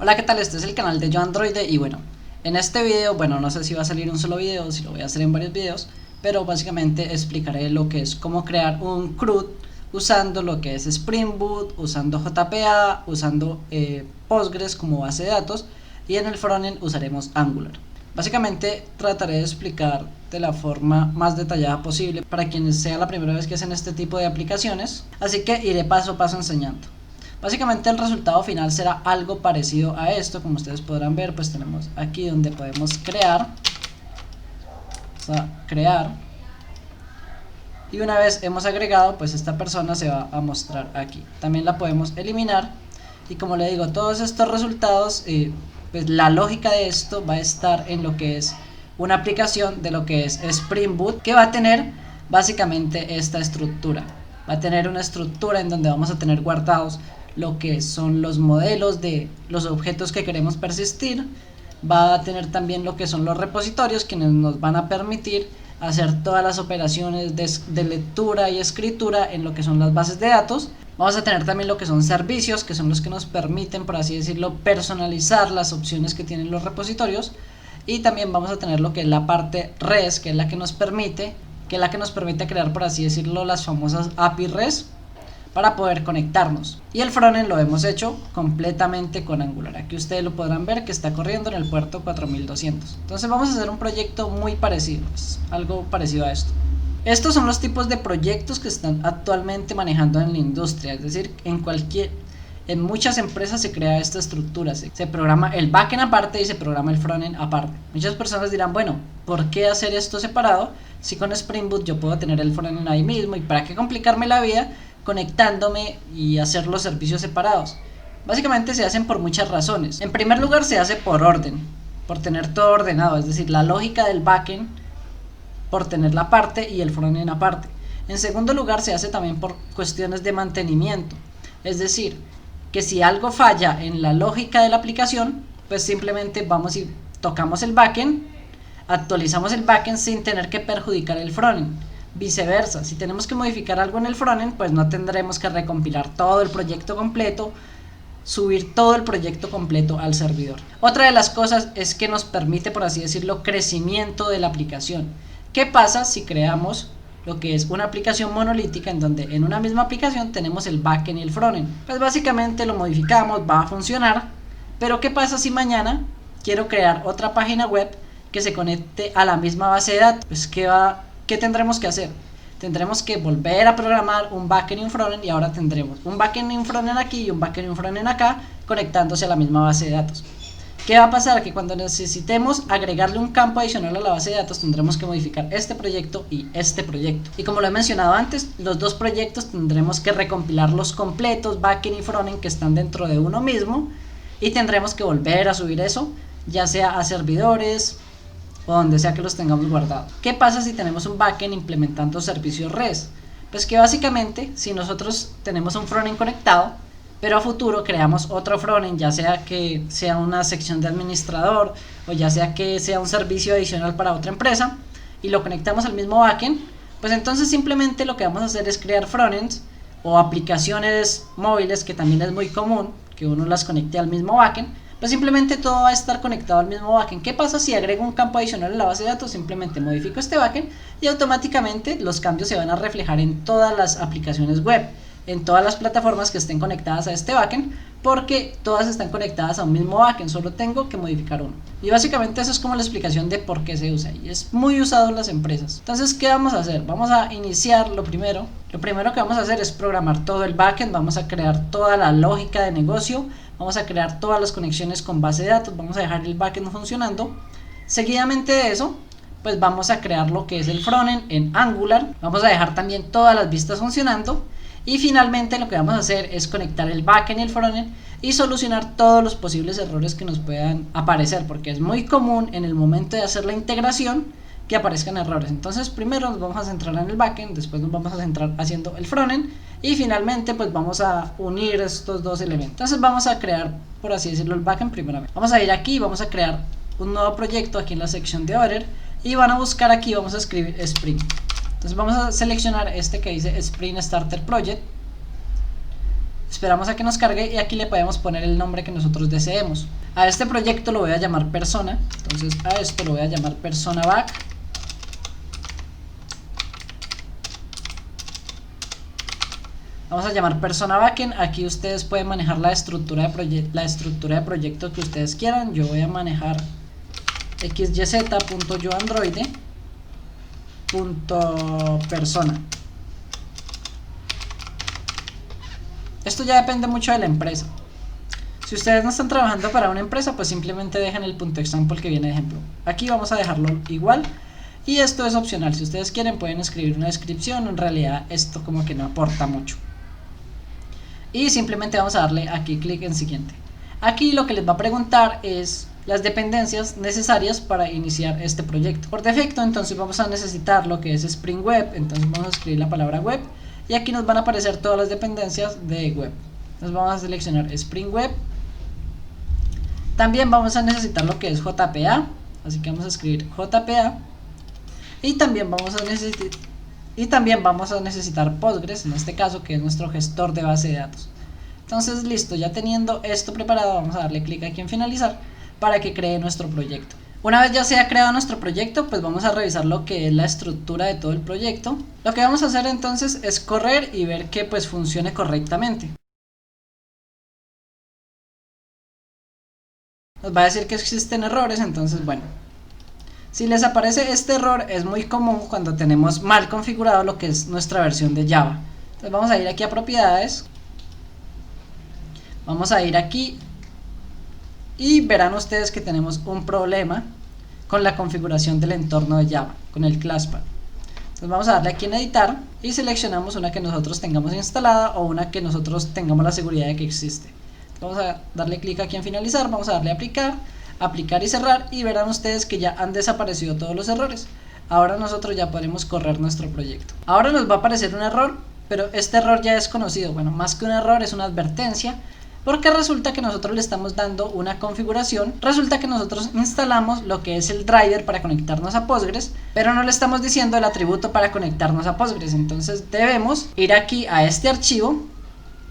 Hola, ¿qué tal? Este es el canal de Yo Androide y bueno, en este video, no sé si va a salir un solo video, si lo voy a hacer en varios videos, pero básicamente explicaré lo que es cómo crear un CRUD usando lo que es Spring Boot, usando JPA, usando Postgres como base de datos, y en el frontend usaremos Angular. Básicamente trataré de explicar de la forma más detallada posible para quienes sea la primera vez que hacen este tipo de aplicaciones, así que iré paso a paso enseñando. Básicamente el resultado final será algo parecido a esto. Como ustedes podrán ver, pues tenemos aquí donde podemos crear, y una vez hemos agregado, pues esta persona se va a mostrar aquí. También la podemos eliminar, y como le digo, todos estos resultados, pues la lógica de esto va a estar en lo que es una aplicación de lo que es Spring Boot, que va a tener básicamente esta estructura. Va a tener una estructura en donde vamos a tener guardados lo que son los modelos de los objetos que queremos persistir. Va a tener también lo que son los repositorios, quienes nos van a permitir hacer todas las operaciones de lectura y escritura en lo que son las bases de datos. Vamos a tener también lo que son servicios, que son los que nos permiten, por así decirlo, personalizar las opciones que tienen los repositorios. Y también vamos a tener lo que es la parte REST, que es la que nos permite crear, por así decirlo, las famosas API REST para poder conectarnos. Y el frontend lo hemos hecho completamente con Angular. Aquí ustedes lo podrán ver que está corriendo en el puerto 4200. Entonces vamos a hacer un proyecto muy parecido, algo parecido a esto. Estos son los tipos de proyectos que están actualmente manejando en la industria, es decir, en muchas empresas se crea esta estructura, se programa el backend aparte y se programa el frontend aparte. Muchas personas dirán, bueno, ¿por qué hacer esto separado? Si con Spring Boot yo puedo tener el frontend ahí mismo, y para qué complicarme la vida conectándome y hacer los servicios separados. Básicamente se hacen por muchas razones. En primer lugar, se hace por orden, por tener todo ordenado, es decir, la lógica del backend por tener la parte y el frontend aparte. En segundo lugar, se hace también por cuestiones de mantenimiento, es decir, que si algo falla en la lógica de la aplicación, pues simplemente vamos y tocamos el backend, actualizamos el backend sin tener que perjudicar el frontend. Viceversa, si tenemos que modificar algo en el frontend, pues no tendremos que recompilar todo el proyecto completo, subir todo el proyecto completo al servidor. Otra de las cosas es que nos permite, por así decirlo, crecimiento de la aplicación. ¿Qué pasa si creamos lo que es una aplicación monolítica en donde en una misma aplicación tenemos el backend y el frontend? Pues básicamente lo modificamos, va a funcionar, pero ¿qué pasa si mañana quiero crear otra página web que se conecte a la misma base de datos? Pues ¿qué tendremos que hacer? Tendremos que volver a programar un backend y un frontend, y ahora tendremos un backend y un frontend aquí y un backend y un frontend acá conectándose a la misma base de datos. ¿Qué va a pasar? Que cuando necesitemos agregarle un campo adicional a la base de datos, tendremos que modificar este proyecto y este proyecto. Y como lo he mencionado antes, los dos proyectos tendremos que recompilarlos completos, backend y frontend, que están dentro de uno mismo, y tendremos que volver a subir eso, ya sea a servidores o donde sea que los tengamos guardados. ¿Qué pasa si tenemos un backend implementando servicios REST? Pues que básicamente, si nosotros tenemos un frontend conectado, pero a futuro creamos otro frontend, ya sea que sea una sección de administrador o ya sea que sea un servicio adicional para otra empresa, y lo conectamos al mismo backend, pues entonces simplemente lo que vamos a hacer es crear frontends o aplicaciones móviles, que también es muy común que uno las conecte al mismo backend. Pues simplemente todo va a estar conectado al mismo backend. ¿Qué pasa si agrego un campo adicional en la base de datos? Simplemente modifico este backend y automáticamente los cambios se van a reflejar en todas las aplicaciones web, en todas las plataformas que estén conectadas a este backend, porque todas están conectadas a un mismo backend, solo tengo que modificar uno. Y básicamente eso es como la explicación de por qué se usa, y es muy usado en las empresas. Entonces, ¿qué vamos a hacer? Vamos a iniciar lo primero que vamos a hacer es programar todo el backend, vamos a crear toda la lógica de negocio, vamos a crear todas las conexiones con base de datos, vamos a dejar el backend funcionando. Seguidamente de eso, pues vamos a crear lo que es el frontend en Angular, vamos a dejar también todas las vistas funcionando. Y finalmente lo que vamos a hacer es conectar el backend y el frontend y solucionar todos los posibles errores que nos puedan aparecer, porque es muy común en el momento de hacer la integración que aparezcan errores. Entonces primero nos vamos a centrar en el backend, después nos vamos a centrar haciendo el frontend, y finalmente pues vamos a unir estos dos elementos. Entonces vamos a crear, por así decirlo, el backend primeramente. Vamos a ir aquí, vamos a crear un nuevo proyecto aquí en la sección de Order, y van a buscar aquí, vamos a escribir Spring. Entonces vamos a seleccionar este que dice Spring Starter Project. Esperamos a que nos cargue y aquí le podemos poner el nombre que nosotros deseemos. A este proyecto lo voy a llamar persona, entonces a esto lo voy a llamar persona back. Vamos a llamar persona backend. Aquí ustedes pueden manejar la estructura de proyecto que ustedes quieran. Yo voy a manejar xyz.yoandroide.persona. Esto ya depende mucho de la empresa. Si ustedes no están trabajando para una empresa, pues simplemente dejan el .example que viene de ejemplo. Aquí vamos a dejarlo igual. Y esto es opcional. Si ustedes quieren pueden escribir una descripción. En realidad esto como que no aporta mucho. Y simplemente vamos a darle aquí clic en siguiente. Aquí lo que les va a preguntar es las dependencias necesarias para iniciar este proyecto. Por defecto entonces vamos a necesitar lo que es Spring Web, entonces vamos a escribir la palabra web y aquí nos van a aparecer todas las dependencias de web. Entonces vamos a seleccionar Spring Web. También vamos a necesitar lo que es JPA, así que vamos a escribir JPA y también vamos a necesitar Postgres, en este caso, que es nuestro gestor de base de datos. Entonces listo, ya teniendo esto preparado vamos a darle clic aquí en finalizar para que cree nuestro proyecto. Una vez ya se ha creado nuestro proyecto, pues vamos a revisar lo que es la estructura de todo el proyecto. Lo que vamos a hacer entonces es correr y ver que pues funcione correctamente. Nos va a decir que existen errores, entonces bueno. Si les aparece este error es muy común cuando tenemos mal configurado lo que es nuestra versión de Java. Entonces vamos a ir aquí a propiedades. Vamos a ir aquí y verán ustedes que tenemos un problema con la configuración del entorno de Java, con el ClassPath. Entonces vamos a darle aquí en editar y seleccionamos una que nosotros tengamos instalada o una que nosotros tengamos la seguridad de que existe. Vamos a darle clic aquí en finalizar, vamos a darle a aplicar y cerrar y verán ustedes que ya han desaparecido todos los errores. Ahora nosotros ya podemos correr nuestro proyecto. Ahora nos va a aparecer un error, pero este error ya es conocido. Bueno, más que un error es una advertencia, porque resulta que nosotros le estamos dando una configuración. Resulta que nosotros instalamos lo que es el driver para conectarnos a Postgres, pero no le estamos diciendo el atributo para conectarnos a Postgres. Entonces debemos ir aquí a este archivo,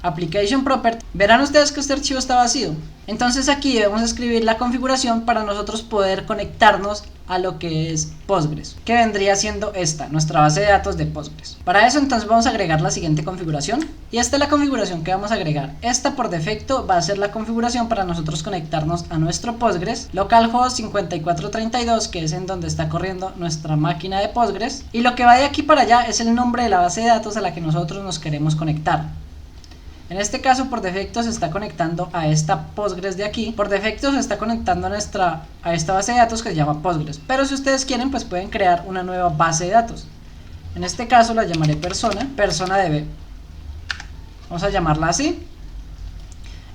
Application Property. Verán ustedes que este archivo está vacío. Entonces aquí debemos escribir la configuración para nosotros poder conectarnos a lo que es Postgres, que vendría siendo esta, nuestra base de datos de Postgres. Para eso entonces vamos a agregar la siguiente configuración y esta es la configuración que vamos a agregar. Esta por defecto va a ser la configuración para nosotros conectarnos a nuestro Postgres, localhost 5432, que es en donde está corriendo nuestra máquina de Postgres, y lo que va de aquí para allá es el nombre de la base de datos a la que nosotros nos queremos conectar. En este caso por defecto se está conectando a esta Postgres de aquí. Por defecto se está conectando a esta base de datos que se llama Postgres. Pero si ustedes quieren pues pueden crear una nueva base de datos. En este caso la llamaré persona.db. Vamos a llamarla así.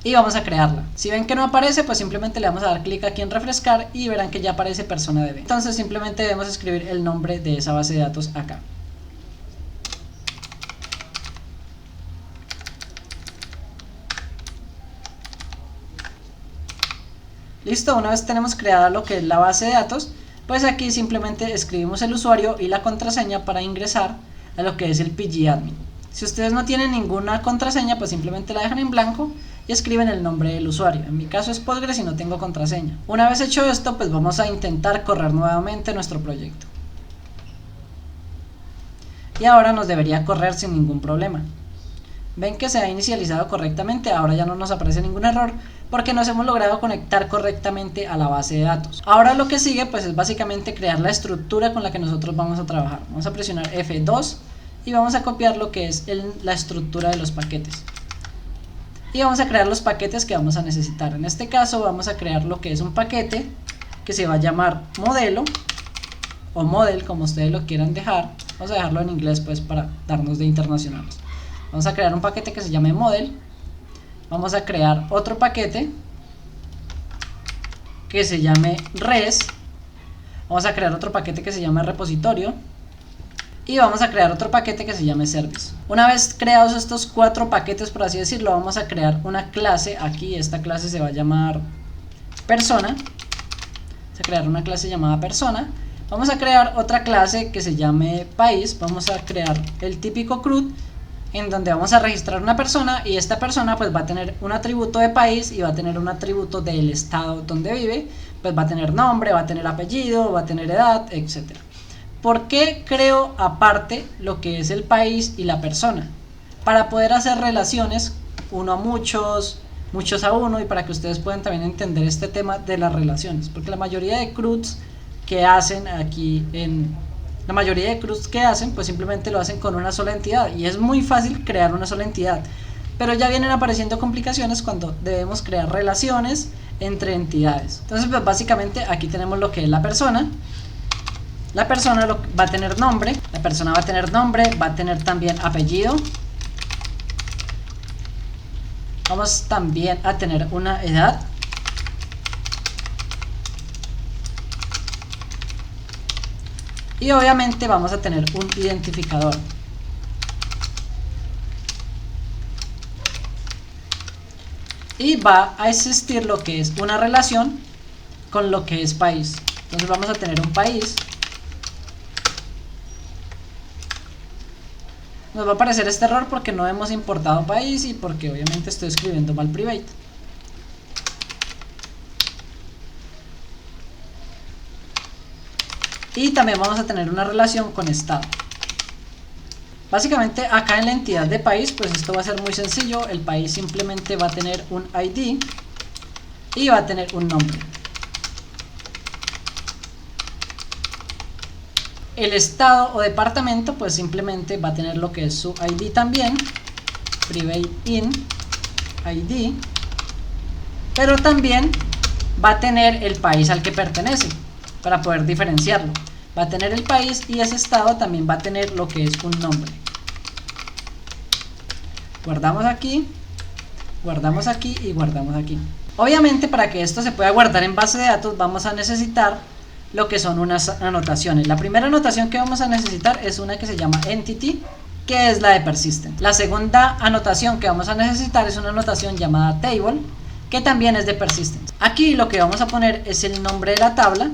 Y vamos a crearla. Si ven que no aparece pues simplemente le vamos a dar clic aquí en refrescar y verán que ya aparece persona.db. Entonces simplemente debemos escribir el nombre de esa base de datos acá. Listo, una vez tenemos creada lo que es la base de datos, pues aquí simplemente escribimos el usuario y la contraseña para ingresar a lo que es el pgadmin. Si ustedes no tienen ninguna contraseña, pues simplemente la dejan en blanco y escriben el nombre del usuario. En mi caso es Postgres y no tengo contraseña. Una vez hecho esto, pues vamos a intentar correr nuevamente nuestro proyecto. Y ahora nos debería correr sin ningún problema. Ven que se ha inicializado correctamente, ahora ya no nos aparece ningún error porque nos hemos logrado conectar correctamente a la base de datos. Ahora lo que sigue pues es básicamente crear la estructura con la que nosotros vamos a trabajar. Vamos a presionar F2 y vamos a copiar lo que es la estructura de los paquetes. Y vamos a crear los paquetes que vamos a necesitar. En este caso vamos a crear lo que es un paquete que se va a llamar modelo o model, como ustedes lo quieran dejar. Vamos a dejarlo en inglés pues para darnos de internacionales. Vamos a crear un paquete que se llame model. Vamos a crear otro paquete que se llame res. Vamos a crear otro paquete que se llame repositorio. Y vamos a crear otro paquete que se llame service. Una vez creados estos 4 paquetes, por así decirlo, vamos a crear una clase. Aquí esta clase se va a llamar persona. Vamos a crear una clase llamada persona. Vamos a crear otra clase que se llame país. Vamos a crear el típico CRUD. en donde vamos a registrar una persona y esta persona pues va a tener un atributo de país y va a tener un atributo del estado donde vive, pues va a tener nombre, va a tener apellido, va a tener edad, etc. ¿Por qué creo aparte lo que es el país y la persona? Para poder hacer relaciones uno a muchos, muchos a uno, y para que ustedes puedan también entender este tema de las relaciones, porque la mayoría de CRUDs que hacen aquí la mayoría de CRUDs que hacen pues simplemente lo hacen con una sola entidad y es muy fácil crear una sola entidad, pero ya vienen apareciendo complicaciones cuando debemos crear relaciones entre entidades. Entonces pues básicamente aquí tenemos lo que es la persona. La persona va a tener nombre, va a tener también apellido. Vamos también a tener una edad. Y obviamente vamos a tener un identificador. Y va a existir lo que es una relación con lo que es país. Entonces vamos a tener un país. Nos va a aparecer este error porque no hemos importado país y porque obviamente estoy escribiendo mal private. Y también vamos a tener una relación con estado. Básicamente acá en la entidad de país pues esto va a ser muy sencillo. El país simplemente va a tener un ID y va a tener un nombre. El estado o departamento pues simplemente va a tener lo que es su ID también, private in ID, pero también va a tener el país al que pertenece para poder diferenciarlo. Va a tener el país y ese estado también va a tener lo que es un nombre. Guardamos aquí y guardamos aquí. Obviamente para que esto se pueda guardar en base de datos vamos a necesitar lo que son unas anotaciones. La primera anotación que vamos a necesitar es una que se llama entity, que es la de persistent. La segunda anotación que vamos a necesitar es una anotación llamada table, que también es de persistent. Aquí lo que vamos a poner es el nombre de la tabla.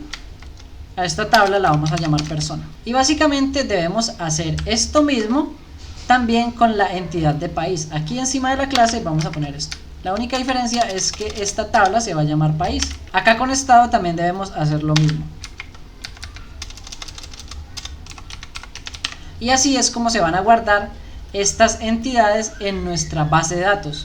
A esta tabla la vamos a llamar persona. Y básicamente debemos hacer esto mismo también con la entidad de país. Aquí encima de la clase vamos a poner esto. La única diferencia es que esta tabla se va a llamar país. Acá con estado también debemos hacer lo mismo. Y así es como se van a guardar estas entidades en nuestra base de datos.